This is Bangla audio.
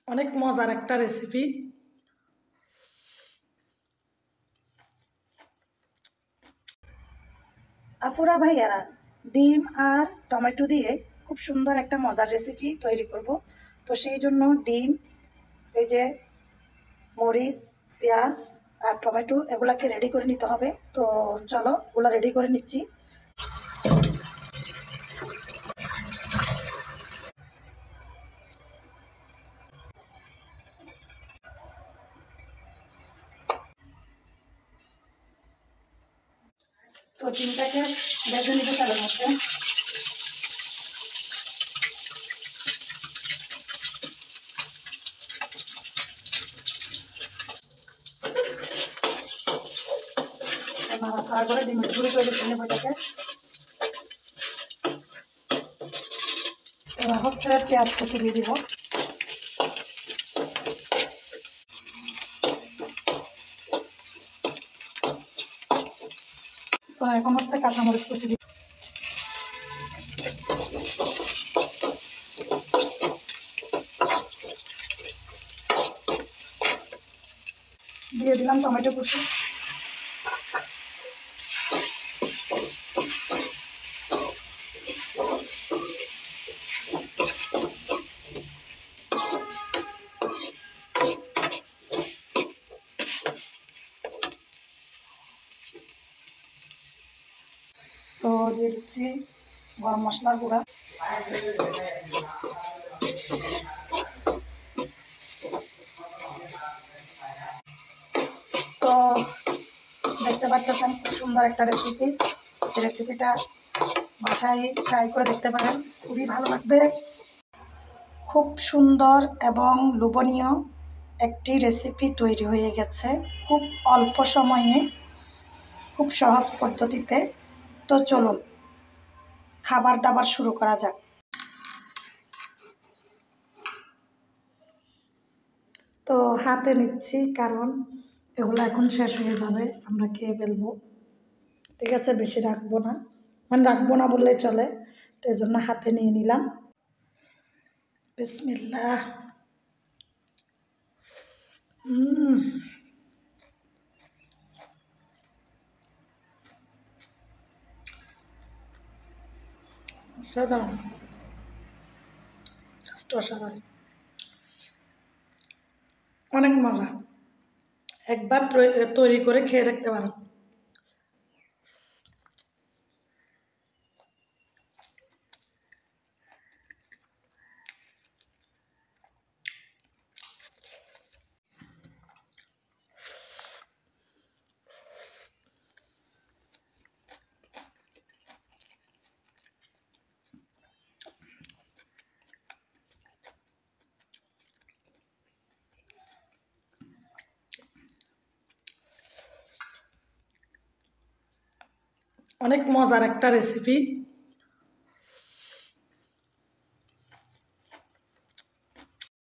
অনেক মজার একটা রেসিপি। আপুরা ভাইয়ারা, ডিম আর টমেটো দিয়ে খুব সুন্দর একটা মজার রেসিপি তৈরি করব। তো সেই জন্য ডিম, এই যে মরিচ, পেঁয়াজ আর টমেটো এগুলাকে রেডি করে নিতে হবে। তো চলো এগুলা রেডি করে নিচ্ছি। তো ডিমটাকে ভেজে নিতে তেলের মধ্যে। নাড়াচাড়া করে ডিমের ঝুড়ি করে দিতে নেব এটাকে। এবার হচ্ছে পেঁয়াজ কুচি দিয়ে দিব। তো এখন হচ্ছে কাঁচামরিচ কুচি দিব। দিয়ে দিলাম টমেটো কুচি। তো দিয়ে দিচ্ছি গরম মশলার গুঁড়া। তো দেখতে পাচ্ছেন খুব সুন্দর একটা রেসিপি। এই রেসিপিটা বাসায় ট্রাই করে দেখতে পারেন, খুবই ভালো লাগবে। খুব সুন্দর এবং লোভনীয় একটি রেসিপি তৈরি হয়ে গেছে খুব অল্প সময়ে, খুব সহজ পদ্ধতিতে। তো চলুন খাবার দাবার শুরু করা যাক। তো হাতে নিচ্ছি কারণ এগুলো এখন শেষ হয়ে যাবে, আমরা খেয়ে ফেলবো। ঠিক আছে, বেশি রাখবো না, মানে রাখবো না বললেই চলে। তো এই জন্য হাতে নিয়ে নিলাম। বিসমিল্লাহ। অসাধারণ, জাস্ট অসাধারণ, অনেক মজা। একবার তৈরি করে খেয়ে দেখতে পারেন। অনেক মজার একটা রেসিপি।